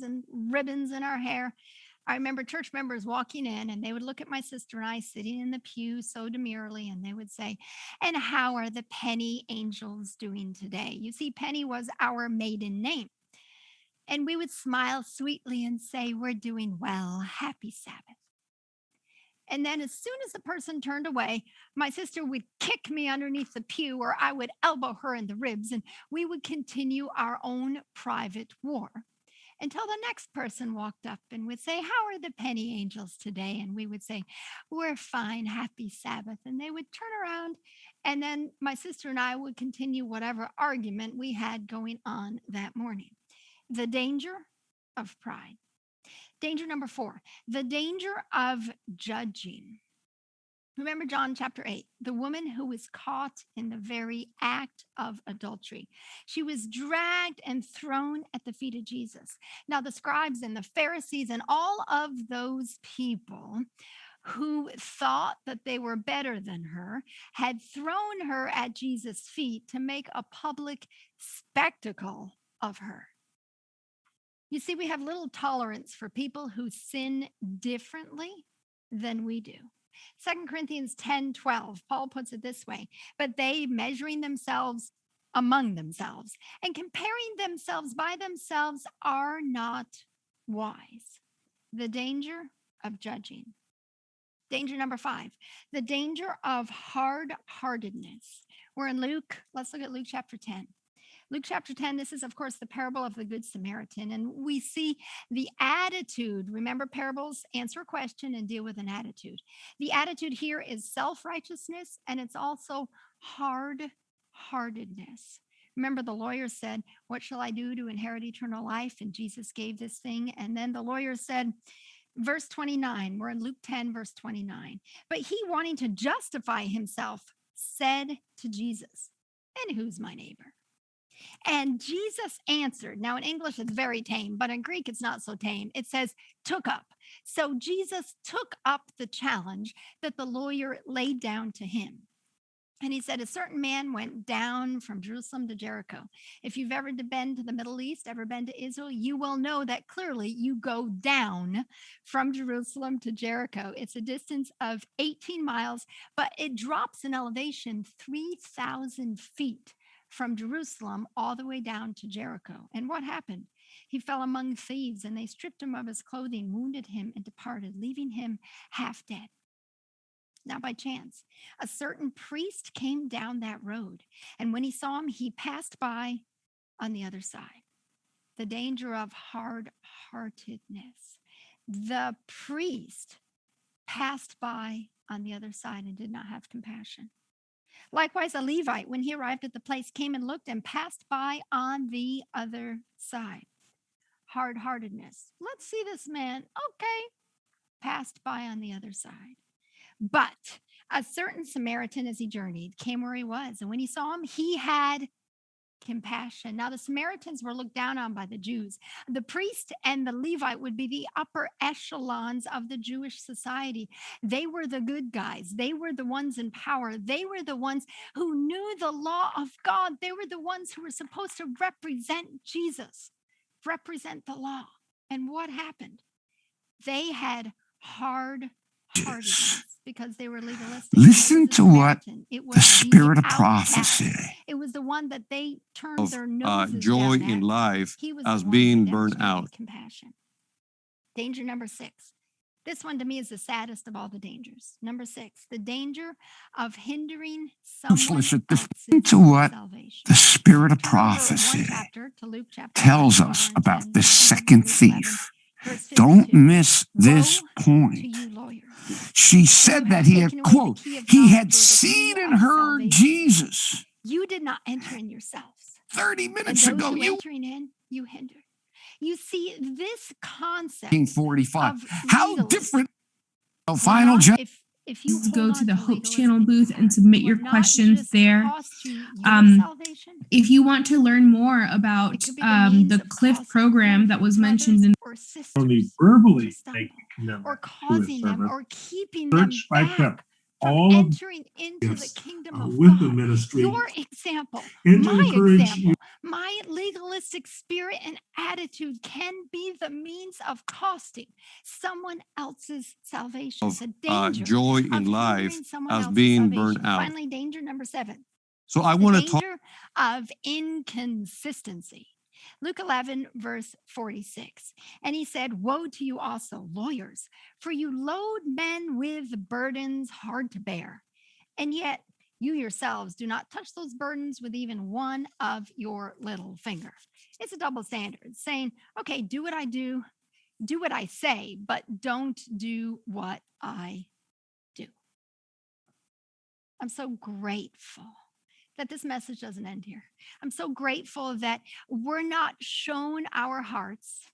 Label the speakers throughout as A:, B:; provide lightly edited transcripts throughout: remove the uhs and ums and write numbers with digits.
A: and ribbons in our hair. I remember church members walking in and they would look at my sister and I sitting in the pew so demurely and they would say, "And how are the Penny Angels doing today?" You see, Penny was our maiden name. And we would smile sweetly and say, "We're doing well. Happy Sabbath." And then, as soon as the person turned away, my sister would kick me underneath the pew or I would elbow her in the ribs, and we would continue our own private war until the next person walked up and would say, "How are the Penny Angels today?" And we would say, "We're fine. Happy Sabbath." And they would turn around, and then my sister and I would continue whatever argument we had going on that morning. The danger of pride. Danger number 4, the danger of judging. Remember John chapter 8, the woman who was caught in the very act of adultery. She was dragged and thrown at the feet of Jesus. Now, the scribes and the Pharisees and all of those people who thought that they were better than her had thrown her at Jesus' feet to make a public spectacle of her. You see, we have little tolerance for people who sin differently than we do. 2 Corinthians 10:12, Paul puts it this way: "But they, measuring themselves among themselves and comparing themselves by themselves, are not wise." The danger of judging. Danger number 5, the danger of hard-heartedness. We're in Luke. Let's look at Luke chapter 10. Luke chapter 10, this is, of course, the parable of the Good Samaritan. And we see the attitude. Remember, parables answer a question and deal with an attitude. The attitude here is self righteousness and it's also hard heartedness. Remember, the lawyer said, "What shall I do to inherit eternal life?" And Jesus gave this thing. And then the lawyer said, verse 29, we're in Luke 10, verse 29. "But he, wanting to justify himself, said to Jesus, 'And who's my neighbor?' And Jesus answered." Now, in English, it's very tame, but in Greek, it's not so tame. It says, "took up." So Jesus took up the challenge that the lawyer laid down to him. And he said, "A certain man went down from Jerusalem to Jericho." If you've ever been to the Middle East, ever been to Israel, you will know that clearly you go down from Jerusalem to Jericho. It's a distance of 18 miles, but it drops in elevation 3,000 feet from Jerusalem all the way down to Jericho. And what happened? He fell among thieves, and they stripped him of his clothing, wounded him, and departed, leaving him half dead. Now, by chance, a certain priest came down that road, and when he saw him, he passed by on the other side. The danger of hard heartedness. The priest passed by on the other side and did not have compassion. Likewise, a Levite, when he arrived at the place, came and looked and passed by on the other side. Hard heartedness. Let's see this man. Okay. Passed by on the other side. But a certain Samaritan, as he journeyed, came where he was. And when he saw him, he had compassion. Now, the Samaritans were looked down on by the Jews. The priest and the Levite would be the upper echelons of the Jewish society. They were the good guys. They were the ones in power. They were the ones who knew the law of God. They were the ones who were supposed to represent Jesus, represent the law. And what happened? They had hard heartedness because they were legalistic.
B: Listen to what the spirit of prophecy.
A: It was the one that they turned their noses
C: joy
A: down
C: in
A: at.
C: life
A: He was
C: as
A: the one
C: being
A: who
C: burned
A: demonstrated
C: out.
A: compassion. Danger number 6. This one to me is the saddest of all the dangers. Number 6, the danger of hindering someone else's
B: Listen to what
A: salvation.
B: the spirit of
A: Turn over one
B: prophecy
A: chapter to Luke chapter
B: tells
A: 11,
B: us
A: over in
B: about
A: 10,
B: this
A: verse 11
B: second
A: to Luke 11,
B: thief.
A: verse
B: Don't
A: 52.
B: miss this
A: Woe to
B: point.
A: you, lawyers,
B: She
A: who
B: said
A: have
B: that he had,
A: taken away the
B: quote,
A: key of
B: he
A: knowledge,
B: had
A: or the
B: seen
A: key
B: and
A: of
B: heard
A: salvation.
B: Jesus
A: You did not enter in yourselves,
B: 30
A: and
B: minutes
A: those
B: ago.
A: who
B: You
A: entering in, you hindered. You see, this concept
B: 1945.
A: of
B: How
A: legalism
B: different?
A: will
B: Final
A: not,
B: judgment.
A: if you
D: Go
A: hold
D: to
A: on
D: the
A: to
D: Hope
A: legalism
D: Channel
A: in your
D: booth and
A: heart,
D: submit
A: will
D: your
A: not
D: questions
A: just
D: there.
A: cost you your salvation.
D: If you want to learn more about
A: It could be the means
D: the
A: of
D: Cliff
A: causing
D: program
A: hurt
D: that
A: for
D: was
A: brothers
D: mentioned in
A: or sisters
E: Only
A: to
E: verbally
A: stumble,
E: make a commitment
A: or
E: to a
A: causing them
E: service.
A: or keeping them
E: Church by
A: back
E: step.
A: from
C: all of
A: entering into the
C: gifts
A: kingdom of
C: with the
A: God.
C: ministry,
A: Your example,
C: and to
A: my
C: encourage
A: example,
C: you.
A: my legalistic spirit and attitude can be the means of costing someone else's salvation. It's a danger
E: joy
A: of
E: in life
A: hindering someone
E: as
A: else's
E: being
A: salvation.
E: burnt out.
A: Finally, danger number 7.
E: So I
A: The
E: want to talk.
A: danger of inconsistency. Luke 11, verse 46. And he said, "Woe to you also, lawyers, for you load men with burdens hard to bear, and yet you yourselves do not touch those burdens with even one of your little finger." It's a double standard. It's saying, okay, do what I do what I say, but don't do what I do. I'm so grateful that this message doesn't end here. I'm so grateful that we're not shown our hearts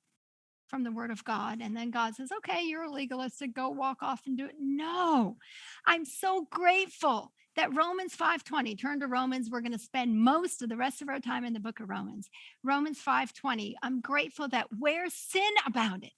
A: from the word of God. And then God says, okay, you're a legalistic, go walk off and do it. No, I'm so grateful that Romans 5:20, turn to Romans. We're going to spend most of the rest of our time in the book of Romans. Romans 5:20. I'm grateful that where sin abounded,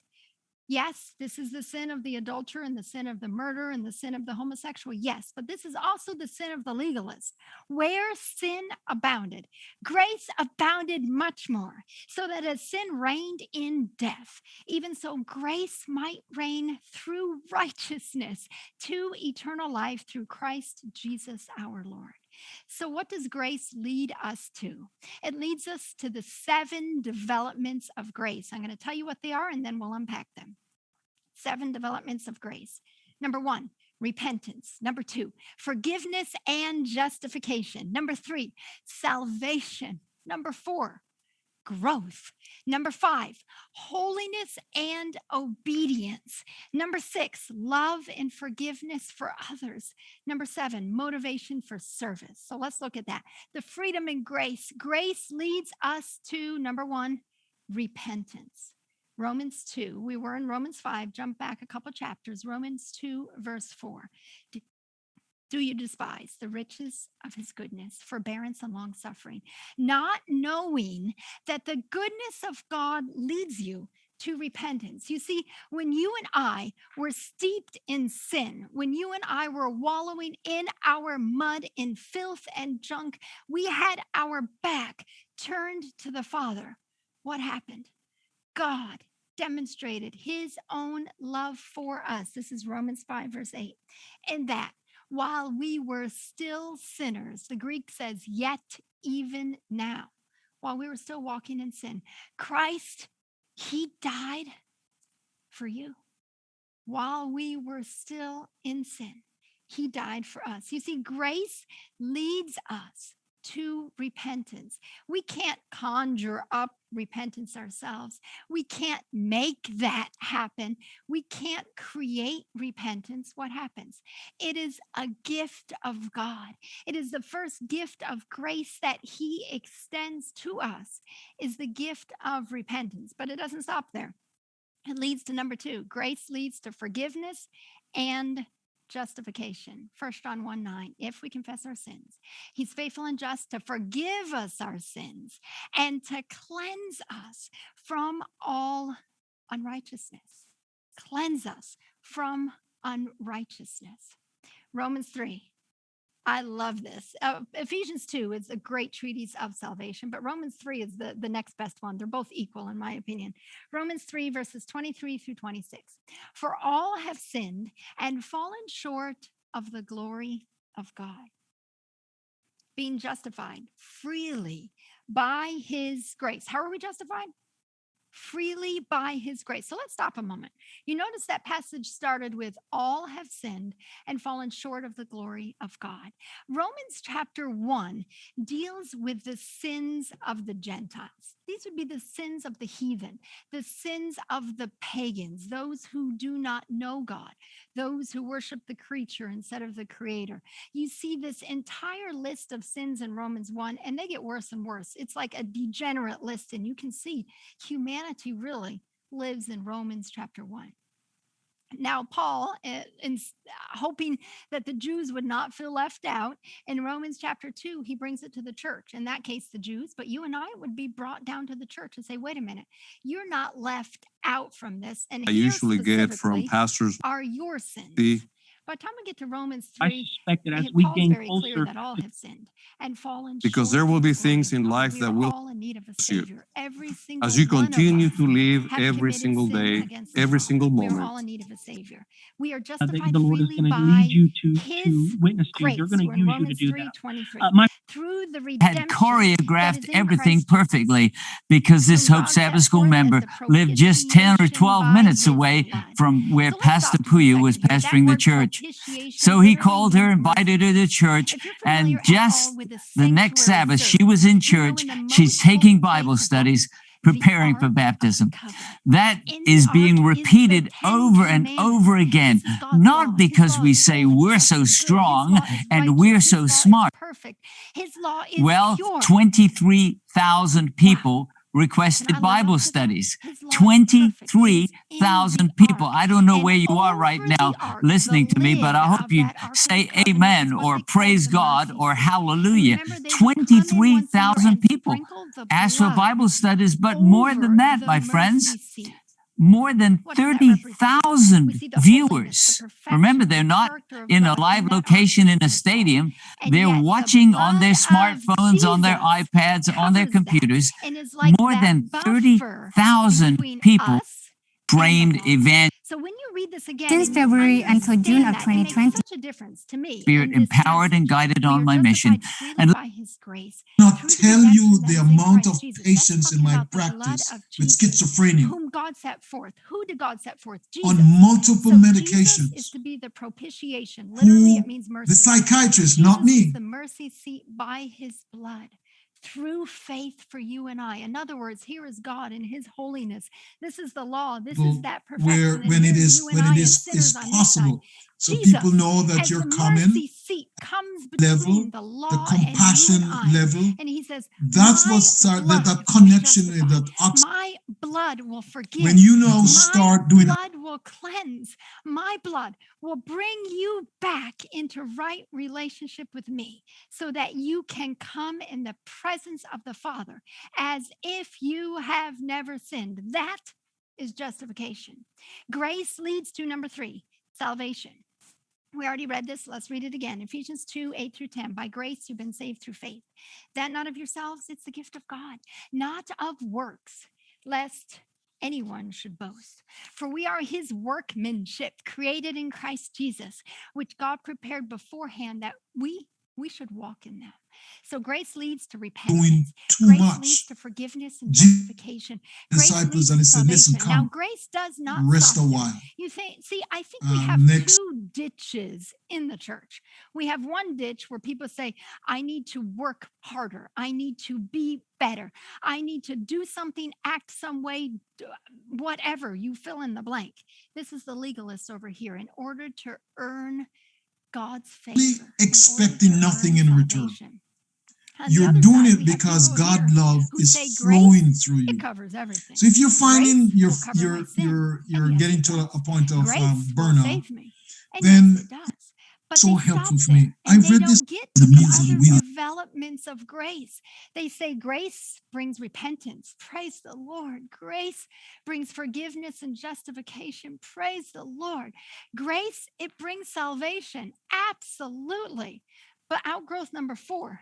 A: yes, this is the sin of the adulterer and the sin of the murderer and the sin of the homosexual. Yes, but this is also the sin of the legalist. Where sin abounded, grace abounded much more, so that as sin reigned in death, even so grace might reign through righteousness to eternal life through Christ Jesus our Lord. So, what does grace lead us to? It leads us to the 7 developments of grace. I'm going to tell you what they are, and then we'll unpack them. 7 developments of grace. Number 1, repentance. Number 2, forgiveness and justification. Number 3, salvation. Number 4, growth. Number 5, holiness and obedience. Number 6, love and forgiveness for others. Number 7, motivation for service. So let's look at that. The freedom in grace. Grace leads us to, number 1, repentance. Romans 2, we were in Romans 5, jump back a couple chapters. Romans 2, verse 4. Do you despise the riches of his goodness, forbearance, and long suffering, not knowing that the goodness of God leads you to repentance? You see, when you and I were steeped in sin, when you and I were wallowing in our mud, in filth and junk, we had our back turned to the Father. What happened? God demonstrated his own love for us. This is Romans 5, verse 8. And that while we were still sinners, the Greek says, yet even now, while we were still walking in sin, Christ, he died for you. While we were still in sin, he died for us. You see, grace leads us to repentance. We can't conjure up repentance ourselves. We can't make that happen. We can't create repentance. What happens? It is a gift of God. It is the first gift of grace that he extends to us, is the gift of repentance. But it doesn't stop there. It leads to number 2. Grace leads to forgiveness and justification. 1 John 1:9. If we confess our sins, he's faithful and just to forgive us our sins and to cleanse us from all unrighteousness. Cleanse us from unrighteousness. Romans 3. I love this. Ephesians 2 is a great treatise of salvation, but Romans 3 is the next best one. They're both equal, in my opinion. Romans 3, verses 23 through 26. For all have sinned and fallen short of the glory of God, being justified freely by his grace. How are we justified? Freely by his grace. So let's stop a moment. You notice that passage started with all have sinned and fallen short of the glory of God. Romans chapter 1 deals with the sins of the Gentiles. These would be the sins of the heathen, the sins of the pagans, those who do not know God, those who worship the creature instead of the creator. You see this entire list of sins in Romans 1, and they get worse and worse. It's like a degenerate list, and you can see humanity really lives in Romans chapter 1. Now, Paul, hoping that the Jews would not feel left out, in Romans chapter 2, he brings it to the church. In that case, the Jews, but you and I would be brought down to the church and say, wait a minute, you're not left out from this. And
E: I
A: here
E: usually get from
A: specifically
E: pastors.
A: are your sins.
E: The
A: By the time we get to Romans
C: I
A: 3,
C: suspect that as we
A: Paul's
C: gain
A: very clear
C: closer
A: that all
C: to
A: have sinned and fallen
E: Because
A: short
E: there will
A: of
E: be
A: the glory
E: things
A: of
E: in
A: God.
E: life
A: We
E: that
A: are
E: will
A: all in need of a
E: you.
A: Savior. Every single
E: As you
A: one of
E: continue
A: us
E: to live
A: have
E: every
A: committed
E: single
A: sins
E: day,
A: against the
E: every
A: Father.
E: single
A: We are all
E: moment,
A: in need of a Savior. We are
C: that
A: justified
C: the Lord is
A: freely
C: going to lead
A: by
C: you to
A: His
C: witness to. They're
A: grace.
C: going to
A: We're in
C: use you to
A: Romans
C: do
A: 3:23.
C: that. My
A: Through the
F: had
A: redemption that
F: choreographed
A: is in
F: everything
A: Christ Jesus,
F: perfectly because this
A: whom
F: Hope
A: God
F: Sabbath
A: set
F: School
A: forth as
F: member
A: the
F: lived just 10 or
A: propitiation
F: 12
A: by
F: minutes
A: His
F: away
A: blood.
F: from where
A: So let's
F: Pastor
A: stop just a
F: Puya was
A: second here. That
F: pastoring the
A: word
F: church.
A: propitiation
F: So he
A: literally
F: called her,
A: means
F: invited her
A: mercy
F: to church,
A: seat. If you're familiar
F: and
A: at all
F: just
A: with a
F: the next
A: sanctuary
F: Sabbath, she
A: service,
F: was in
A: you know
F: church.
A: in the
F: She's
A: most holy
F: taking
A: place
F: Bible
A: of God,
F: studies,
A: the
F: preparing for
A: Ark of the
F: baptism.
A: Covenant.
F: That
A: In the
F: is
A: Ark
F: being
A: is the
F: repeated
A: Ten
F: over and
A: Commandments.
F: over again,
A: This is God's law.
F: not
A: His
F: because
A: law
F: we
A: is
F: say
A: holy,
F: we're
A: just,
F: so
A: and good. His
F: strong
A: law is
F: and
A: righteous.
F: we're
A: His
F: so
A: law is
F: smart.
A: perfect. His law is
F: Well,
A: pure.
F: 23,000 people
A: Can I
F: requested
A: live
F: Bible
A: up to that?
F: studies.
A: His law is perfect. It is in the
F: 23,000 people.
A: Ark.
F: I don't know
A: And
F: where you are
A: over
F: right
A: the
F: now
A: Ark,
F: listening
A: the
F: to me, but I
A: lid
F: hope
A: of
F: you
A: that Ark of the
F: say
A: Covenant
F: amen
A: is what
F: or
A: they called
F: praise
A: the
F: God
A: mercy
F: or
A: seat. And
F: hallelujah.
A: remember, they would come in once a year
F: 23,000
A: and
F: people
A: sprinkle the
F: asked for
A: blood
F: Bible studies, but more
A: over
F: than that,
A: the
F: my
A: mercy
F: friends,
A: seat.
F: more than
A: What does that represent? We
F: 30,000
A: see the holiness, the
F: viewers.
A: perfection,
F: Remember,
A: the
F: they're not
A: character of
F: in a
A: God
F: live
A: in that Ark
F: location in a
A: His law.
F: stadium.
A: And
F: They're
A: yet the
F: watching on their
A: blood of
F: smartphones, on their
A: Jesus
F: iPads, on their
A: covers that
F: computers.
A: and is like
F: More
A: that
F: than
A: buffer
F: 30,000
A: between
F: people
A: us and the
F: trained
A: law.
F: evangelists.
A: So when you read this again
B: Since
A: and you
B: February until June
A: understand
B: of
A: that, it makes
B: 2020.
A: such a difference to me
F: Spirit
A: in this
F: empowered and
A: passage.
F: guided
A: We
F: on
A: are
F: my mission.
A: justified freely
F: And
A: by His grace
G: Not
A: through the
G: tell you
A: redemption that
G: the
A: is in
G: amount of
A: Christ Jesus. That's
G: patience in
A: talking
G: my
A: about the blood
G: practice
A: of
G: with
A: Jesus,
G: schizophrenia
A: whom God set forth. Who did God set forth?
G: on
A: Jesus.
G: multiple
A: So Jesus is
G: medications.
A: to be the propitiation. Literally, it
G: Who
A: means mercy
G: the
A: seat.
G: psychiatrist, not
A: Jesus is
G: me.
A: the mercy seat by His blood through faith for you and I. In other words, here is God in His holiness. This is the law. This is that
G: Where
A: perfection. And here's you and I as
G: is
A: sinners on this side.
G: possible, so people
A: Jesus,
G: know that
A: as
G: you're
A: the
G: coming
A: mercy seat, comes
G: level,
A: between the
G: the
A: law and you
G: compassion
A: and I.
G: level.
A: And He says,
G: That's
A: my
G: what start
A: blood
G: that
A: will
G: connection,
A: justify.
G: that oxygen.
A: My blood will forgive.
G: When you now
A: My
G: start doing
A: blood will cleanse. My blood will bring you back into right relationship with me so that you can come in the presence of the Father as if you have never sinned. That is justification. Grace leads to number 3, salvation. We already read this. Let's read it again. Ephesians 2:8-10. By grace, you've been saved through faith. That not of yourselves, it's the gift of God, not of works, lest anyone should boast. For we are His workmanship, created in Christ Jesus, which God prepared beforehand that we should walk in them. So grace leads to
G: doing
A: repentance.
G: too
A: Grace
G: much.
A: leads to forgiveness and
G: Jesus
A: justification. Grace
G: disciples
A: leads
G: and
A: to
G: he said, listen,
A: salvation. Now,
G: come,
A: grace does not
G: rest a
A: soften.
G: while.
A: You think, see, I think we have
G: Next,
A: 2 ditches in the church. We have one ditch where people say, I need to work harder. I need to be better. I need to do something, act some way, whatever, you fill in the blank. This is the legalist over here. In order to earn God's favor, in order
G: expecting
A: to
G: nothing
A: earn
G: in return.
A: salvation. On the
G: You're
A: other
G: doing
A: side,
G: it
A: we have
G: because
A: people
G: God
A: here
G: love
A: who
G: is
A: say
G: flowing
A: grace,
G: through
A: it
G: you.
A: covers everything.
G: So if you're finding
A: Grace will cover my sin.
G: you're
A: And yes,
G: getting
A: it
G: to
A: does.
G: a point of
A: Grace will
G: burnout,
A: save me. And
G: then
A: yes, it does. But
G: so
A: they
G: helpful
A: stop
G: for me.
A: there, and
G: I've
A: they
G: read this
A: don't get
G: the
A: to the
G: meals on
A: other
G: wheels.
A: developments of grace. They say grace brings repentance. Praise the Lord. Grace brings forgiveness and justification. Praise the Lord. Grace, it brings salvation. Absolutely. But outgrowth number 4,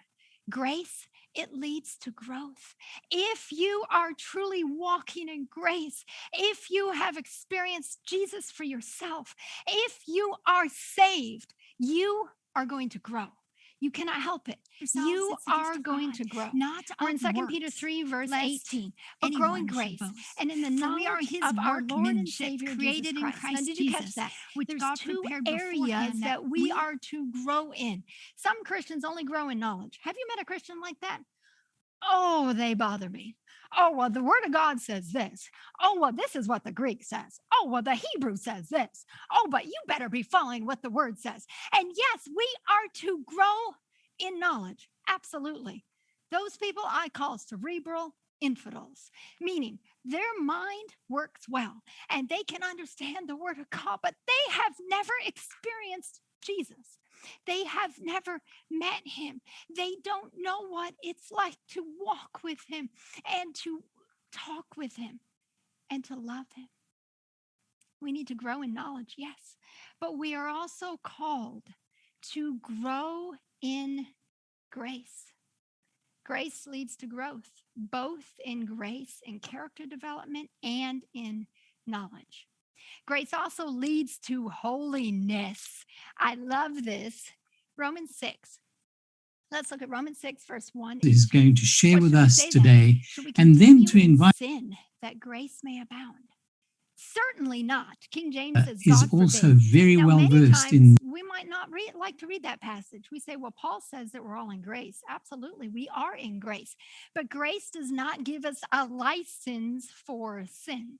A: grace, it leads to growth. If you are truly walking in grace, if you have experienced Jesus for yourself, if you are saved, you are going to grow. You cannot help it. You are going to grow. We're in 2 Peter 3, verse 18. But grow in grace and in the knowledge of our Lord and Savior Jesus Christ. Now, did you catch that? There's 2 areas that we are to grow in. Some Christians only grow in knowledge. Have you met a Christian like that? Oh, they bother me. Oh, well, the Word of God says this. Oh, well, this is what the Greek says. Oh, well, the Hebrew says this. Oh, but you better be following what the Word says. And yes, we are to grow in knowledge. Absolutely. Those people I call cerebral infidels, meaning their mind works well and they can understand the Word of God, but they have never experienced Jesus. They have never met Him. They don't know what it's like to walk with Him and to talk with Him and to love Him. We need to grow in knowledge, yes. But we are also called to grow in grace. Grace leads to growth, both in grace and character development and in knowledge. Grace also leads to holiness. I love this. Romans 6. Let's look at Romans 6, verse 1.
B: Is going to share
A: What
B: with
A: should we
B: us
A: say then?
B: today,
A: Should we
B: and then
A: continue
B: to
A: in
B: invite
A: sin that grace may abound? Certainly not. King James says,
B: is
A: God
B: also
A: forbid.
B: very
A: Now,
B: well
A: many
B: versed
A: times
B: in
A: we might not like to read that passage. We say, well, Paul says that we're all in grace. Absolutely, we are in grace. But grace does not give us a license for sin.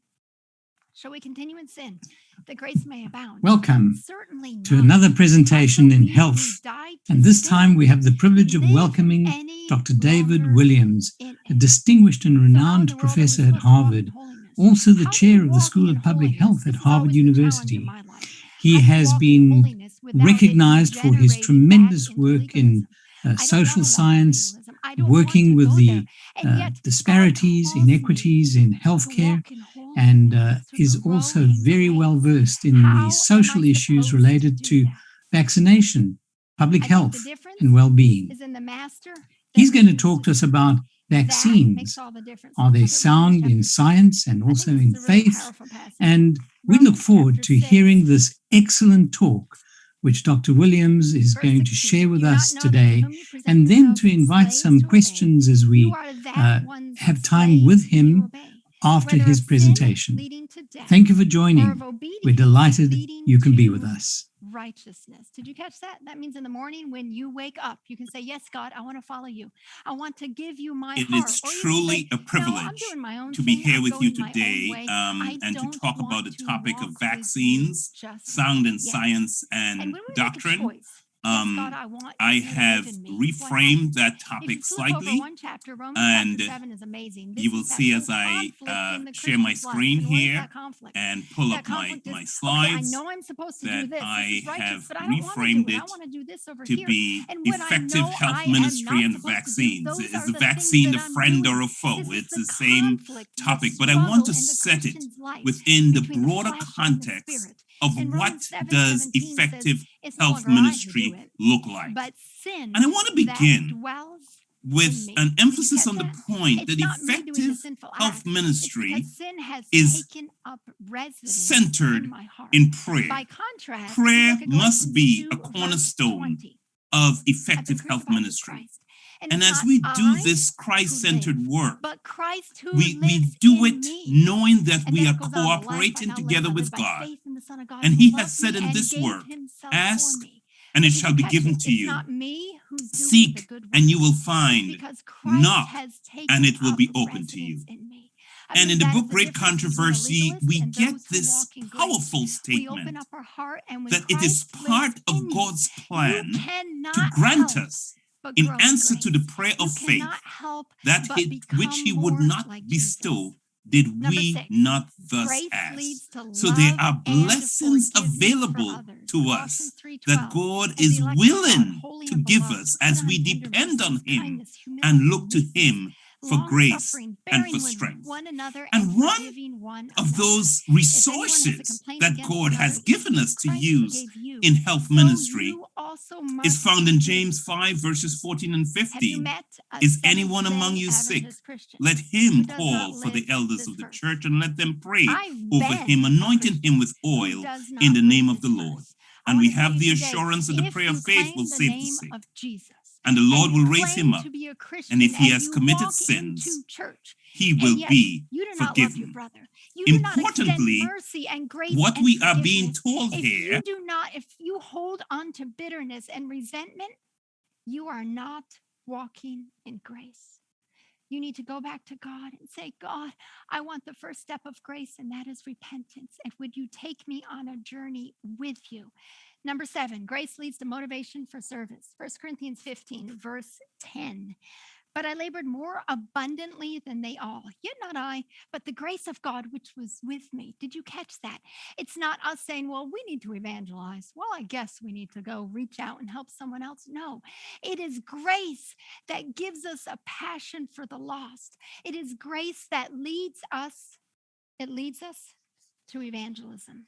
A: Shall we continue in sin that grace may abound?
B: welcome
A: Certainly not.
B: to another
A: Also,
B: presentation in
A: we who
B: health.
A: died to
B: And this
A: sin
B: time we have the privilege of
A: live
B: welcoming
A: any
B: Dr. David
A: longer
B: Williams,
A: in
B: a
A: it.
B: distinguished and
A: So how in
B: renowned
A: the world are we
B: professor at
A: supposed to walk in
B: Harvard,
A: holiness?
B: also the
A: How do
B: chair
A: we
B: of the
A: walk
B: School
A: in
B: of Public
A: holiness?
B: Health at
A: This is
B: Harvard
A: always the challenge in
B: University.
A: my life.
B: He
A: How do you
B: has
A: walk in
B: been
A: holiness without it
B: recognized for his
A: degenerating
B: tremendous
A: back into
B: work in
A: legalism? I don't
B: social
A: want to walk in
B: science,
A: legalism. I don't want
B: working
A: to
B: with
A: go there.
B: the
A: And yet, God
B: disparities,
A: calls me
B: inequities in
A: to
B: healthcare,
A: walk in
B: and
A: holiness, to
B: is
A: grow
B: also
A: in
B: very well
A: grace.
B: versed in the
A: How am
B: social
A: I
B: issues
A: supposed to
B: related
A: do
B: to
A: that?
B: vaccination, public
A: I think the
B: health,
A: difference
B: and well-being.
A: is in the master
B: He's
A: that
B: going to
A: leads
B: talk to us
A: the
B: about
A: disciple. That makes
B: vaccines.
A: all the difference.
B: Are
A: Let's
B: they
A: look at Romans
B: sound in
A: chapter 6.
B: science and
A: I
B: also
A: think this
B: in
A: is a really
B: faith?
A: powerful passage.
B: And we look
A: Romans
B: forward
A: chapter
B: to
A: 6,
B: hearing this excellent talk, which Dr. Williams is
A: verse
B: going to
A: 16.
B: share
A: Do
B: with
A: you not
B: us
A: know that to
B: today,
A: whom you present
B: and then
A: yourselves
B: to
A: as
B: invite
A: slaves
B: some
A: to obey,
B: questions as
A: you
B: we
A: are that one's
B: have time with
A: slaves that you
B: him
A: obey,
B: after
A: whether
B: his
A: of sin
B: presentation.
A: leading to death
B: Thank you for
A: or
B: joining.
A: of
B: We're
A: obedience
B: delighted
A: leading
B: you can be with
A: to
B: us.
A: righteousness. Did you catch that? That means in the morning when you wake up, you can say, yes, God, I want to follow you. I want to give you my
C: It
A: heart.
C: is
A: Or you can say,
C: truly a
A: no, I'm
C: privilege
A: doing my own
C: to be
A: thing.
C: here
A: I'm
C: with you
A: going my own
C: today
A: way. I
C: and to
A: don't
C: talk
A: want
C: about the
A: to
C: topic
A: walk
C: of
A: with you
C: vaccines,
A: just
C: sound in
A: yet.
C: science
A: And
C: and
A: when we
C: doctrine.
A: make a choice, yes, God, I want
C: I
A: you to live
C: have
A: in me. What
C: reframed
A: happens?
C: that
A: If you
C: topic
A: flip over
C: slightly,
A: one chapter, Romans
C: and
A: chapter 7 is amazing. This
C: you will
A: is that
C: see
A: whole
C: as I
A: conflict in the
C: share my
A: Christian's life.
C: screen
A: And what is
C: here
A: that conflict?
C: and pull
A: That
C: up my,
A: conflict is,
C: my
A: okay, I
C: slides,
A: know I'm supposed to do
C: that
A: this. This
C: I
A: is righteous,
C: have
A: but I don't want to do
C: reframed
A: it. I
C: it
A: want to do this over
C: to
A: here.
C: be
A: And what I
C: effective
A: know
C: health
A: I am
C: ministry
A: not
C: and
A: supposed to do,
C: vaccines.
A: those
C: Is
A: are
C: the
A: the things
C: vaccine
A: that
C: a
A: I'm
C: friend
A: doing.
C: or a foe?
A: This is
C: It's
A: the
C: the same
A: conflict, the
C: topic, but I want
A: struggle
C: to
A: in the
C: set it
A: Christian's life
C: within the
A: between the
C: broader
A: flesh and the
C: context
A: spirit.
C: of
A: And
C: what
A: Romans 7:17
C: does
A: says,
C: effective
A: it's no
C: health
A: longer I who do
C: ministry
A: it,
C: look like.
A: but sin
C: And I want to
A: that
C: begin
A: dwells in
C: with
A: me.
C: an
A: Did you
C: emphasis
A: catch
C: on the
A: that?
C: point
A: It's
C: that
A: not me doing the
C: effective
A: sinful
C: health
A: act. It's
C: ministry
A: because sin has
C: is
A: taken up residence
C: centered
A: in my heart.
C: in prayer.
A: By contrast, if you
C: Prayer
A: look at
C: must
A: Galatians
C: be
A: 2,
C: a
A: verse
C: cornerstone
A: 20,
C: of
A: I've been
C: effective health
A: crucified with
C: ministry.
A: Christ. And
C: And
A: it's
C: as
A: not
C: we do
A: I
C: this
A: who
C: Christ-centered
A: live,
C: work,
A: but Christ who
C: we
A: lives
C: do
A: in
C: it
A: me.
C: knowing that
A: And
C: we
A: then
C: are
A: it goes on, the life I
C: cooperating
A: now live,
C: together
A: I live
C: with
A: by
C: God.
A: faith in the Son of God
C: And
A: who
C: He has
A: loved
C: said
A: me
C: in
A: and
C: this
A: gave
C: work,
A: himself for
C: ask
A: me.
C: and
A: But
C: it
A: did
C: shall
A: you
C: be
A: catch
C: given
A: it?
C: to
A: It's
C: you.
A: not me who's doing the
C: Seek
A: good work.
C: and you will
A: It's
C: find.
A: because Christ
C: Knock
A: has taken
C: and it will
A: up
C: be open to
A: residence
C: you.
A: in me. I
C: And
A: believe
C: in the
A: that is
C: book
A: the
C: Great
A: difference between a
C: Controversy,
A: legalist
C: we
A: and
C: get
A: those who
C: this
A: walk in grace.
C: powerful
A: We open
C: statement
A: up our heart, and when
C: that it is
A: Christ
C: part
A: lives
C: of
A: in you,
C: God's
A: you
C: plan to
A: cannot
C: grant
A: help
C: us,
A: but
C: in
A: grow in
C: answer to the
A: grace.
C: prayer
A: You
C: of faith,
A: cannot help
C: that
A: but
C: which He
A: become
C: would
A: more
C: not
A: like
C: bestow,
A: Jesus.
C: did
A: Number
C: we
A: 6,
C: not thus
A: grace
C: ask.
A: leads to
C: So there
A: love
C: are
A: and
C: blessings
A: forgiveness for
C: available
A: others.
C: to
A: Colossians
C: us
A: 3:12.
C: that God
A: As the
C: is
A: elect of God,
C: willing
A: holy
C: to
A: and
C: give
A: beloved,
C: us
A: put
C: as
A: on
C: we
A: tender
C: depend
A: mercies,
C: on Him
A: kindness,
C: and
A: humility,
C: look to
A: meekness,
C: Him for
A: long
C: grace
A: suffering,
C: and
A: bearing
C: for
A: with
C: strength.
A: one another,
C: And
A: and
C: one
A: forgiving one
C: of
A: another.
C: those
A: If anyone has a
C: resources
A: complaint
C: that
A: against
C: God
A: another,
C: has
A: even
C: given
A: as
C: us to
A: Christ
C: use
A: forgave you,
C: in health
A: so
C: ministry
A: you also
C: is
A: must
C: found in
A: forgive.
C: James 5, verses 14 and
A: Have you
C: 15.
A: met a
C: Is anyone
A: Seventh-day
C: among you sick?
A: Adventist Christian
C: Let
A: who
C: him
A: does
C: call
A: not
C: for the
A: live
C: elders
A: this
C: of the
A: verse?
C: church and let them pray
A: I've
C: over
A: been
C: him,
A: a
C: anointing
A: Christian
C: him with
A: who
C: oil
A: does
C: in
A: not
C: the
A: live
C: name of
A: this
C: the Lord.
A: verse. I
C: And
A: want
C: we
A: to tell
C: have
A: you
C: the
A: today,
C: assurance that the
A: if
C: prayer
A: you
C: of faith will
A: claim the
C: save the
A: name
C: sick.
A: of Jesus,
C: And the
A: and
C: Lord
A: you
C: will raise him
A: claim
C: up.
A: to be a Christian,
C: And if he
A: and
C: has
A: you
C: committed
A: walk
C: sins,
A: into church,
C: he will
A: and yet
C: be
A: you do not love your
C: forgiven.
A: brother, you do not extend
C: Importantly,
A: mercy and grace
C: what
A: and
C: we are being
A: forgiveness,
C: told
A: if
C: here,
A: you do not, if you hold on to bitterness and resentment, you are not walking in grace. You need to go back to God and say, God, I want the first step of grace, and that is repentance. And would you take me on a journey with you? Number 7, grace leads to motivation for service. 1 Corinthians 15, verse 10. But I labored more abundantly than they all. Yet not I, but the grace of God which was with me. Did you catch that? It's not us saying, well, we need to evangelize. Well, I guess we need to go reach out and help someone else. No, it is grace that gives us a passion for the lost. It is grace that leads us. It leads us to evangelism.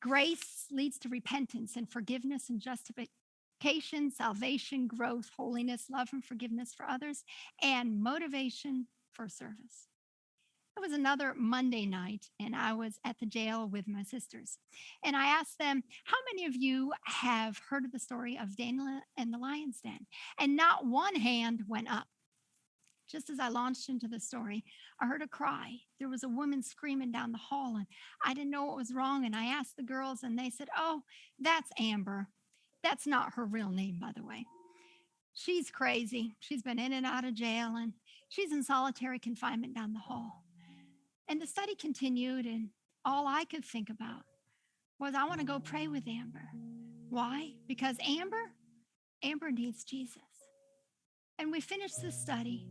A: Grace leads to repentance and forgiveness and justification, salvation, growth, holiness, love and forgiveness for others, and motivation for service. It was another Monday night, and I was at the jail with my sisters. And I asked them, how many of you have heard of the story of Daniel and the lion's den? And not one hand went up. Just as I launched into the story, I heard a cry. There was a woman screaming down the hall, and I didn't know what was wrong. And I asked the girls, and they said, oh, that's Amber. That's not her real name, by the way. She's crazy. She's been in and out of jail, and she's in solitary confinement down the hall. And the study continued, and all I could think about was I want to go pray with Amber. Why? Because Amber needs Jesus. And we finished the study,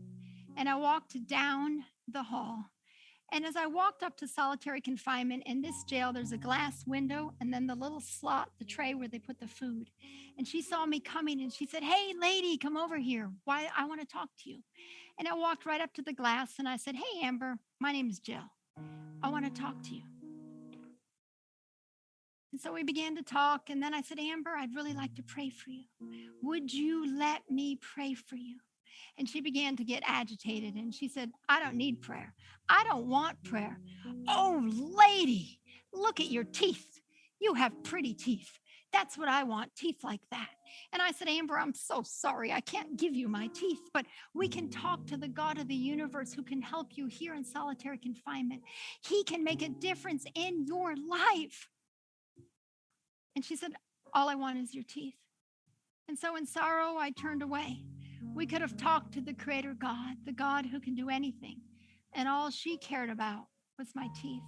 A: and I walked down the hall. And as I walked up to solitary confinement, in this jail, there's a glass window and then the little slot, the tray where they put the food. And she saw me coming and she said, hey, lady, come over here. Why? I want to talk to you. And I walked right up to the glass and I said, hey, Amber, my name is Jill. I want to talk to you. And so we began to talk. And then I said, Amber, I'd really like to pray for you. Would you let me pray for you? And she began to get agitated and she said, I don't need prayer. I don't want prayer. Oh, lady, look at your teeth. You have pretty teeth. That's what I want, teeth like that. And I said, Amber, I'm so sorry. I can't give you my teeth, but we can talk to the God of the universe who can help you here in solitary confinement. He can make a difference in your life. And she said, all I want is your teeth. And so in sorrow, I turned away. We could have talked to the Creator God, the God who can do anything. And all she cared about was my teeth.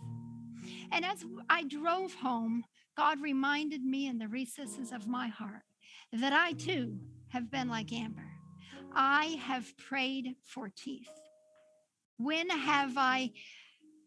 A: And as I drove home, God reminded me in the recesses of my heart that I too have been like Amber. I have prayed for teeth. When have I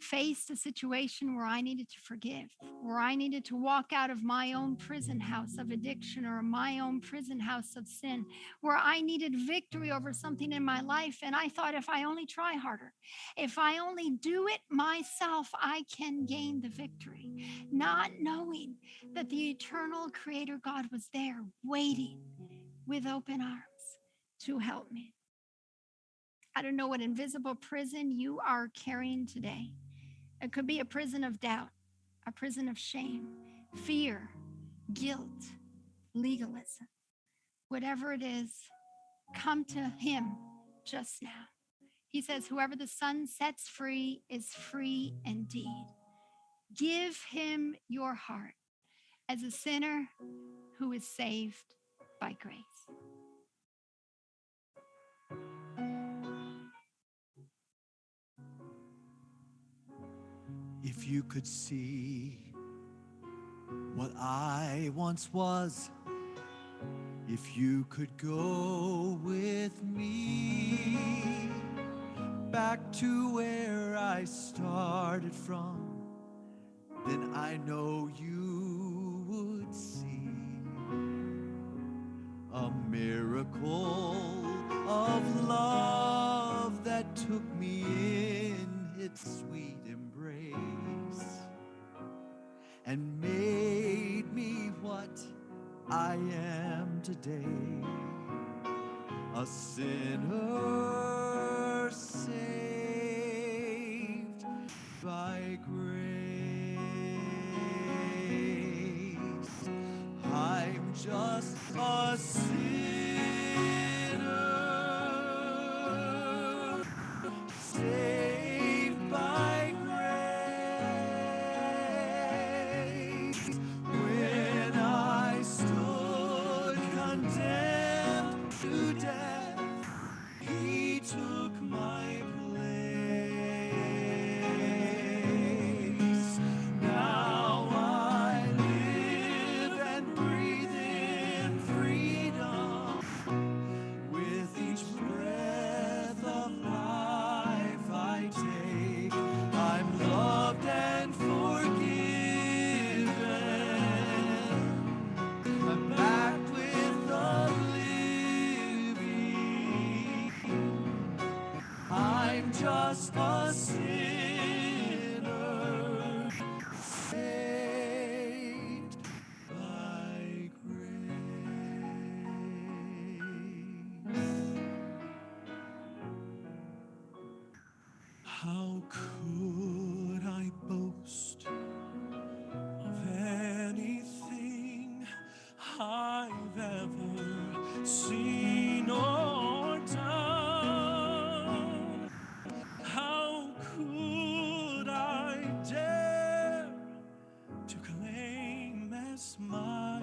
A: faced a situation where I needed to forgive, where I needed to walk out of my own prison house of addiction or my own prison house of sin, where I needed victory over something in my life? And I thought, if I only try harder, if I only do it myself, I can gain the victory, not knowing that the eternal Creator God was there waiting with open arms to help me. I don't know what invisible prison you are carrying today. It could be a prison of doubt, a prison of shame, fear, guilt, legalism. Whatever it is, come to Him just now. He says, whoever the Son sets free is free indeed. Give Him your heart as a sinner who is saved by grace.
E: If you could see what I once was, if you could go with me back to where I started from, then I know you would see a miracle of love that took me in its sweet embrace and made me what I am today, a sinner saved by grace. I'm just a sinner saved by grace. When I stood condemned to death, He took my place. Now I live and breathe in freedom. With each breath of life I take, I'm loved and forgiven. I'm back with the living. I'm just a sinner saved smile.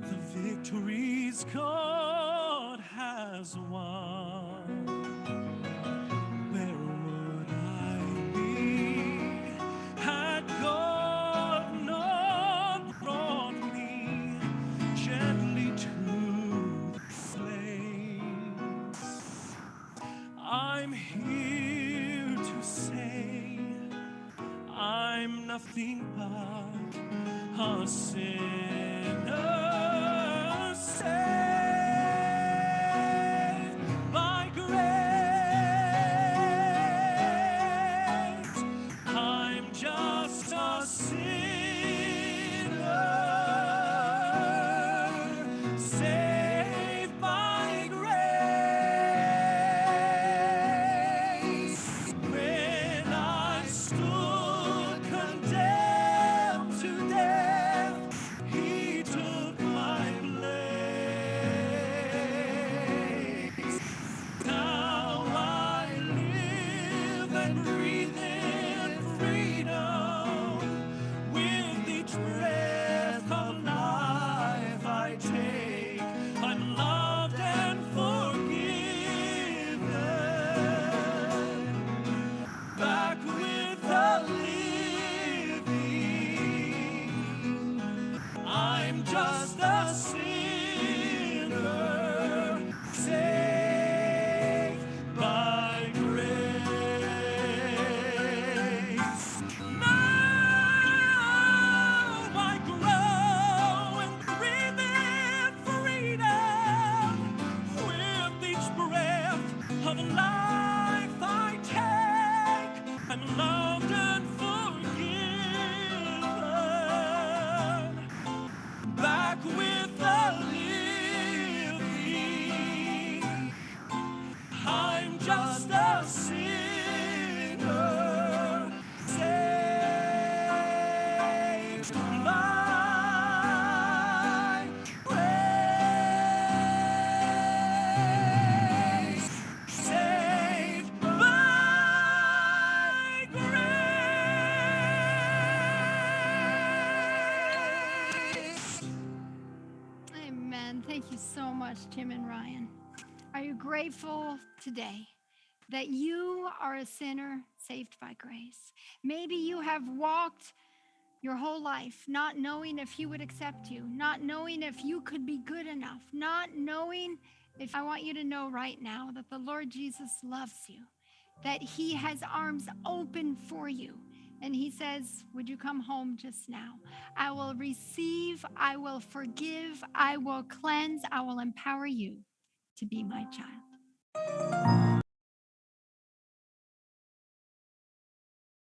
E: The victories God has won. Where would I be had God not brought me gently to the place? I'm here to say I'm nothing but a sinner saved by grace. I'm just a sinner saved by grace. When I stood condemned to death, He took my place. Now I live and breathe in freedom. With each breath of life I take, I'm loved and forgiven. Back with the living, I'm just a sinner saved by grace. Now I grow and breathe in freedom. With each breath of life I take, I'm loved and forgiven. Back with the living, I'm just a sinner saved by grace. Saved by grace.
A: Amen. Thank you so much, Tim and Ryan. Are you grateful today that you are a sinner saved by grace? Maybe you have walked your whole life not knowing if He would accept you, not knowing if you could be good enough, not knowing if I want you to know right now that the Lord Jesus loves you, that He has arms open for you. And He says, would you come home just now? I will receive, I will forgive, I will cleanse, I will empower you to be my child.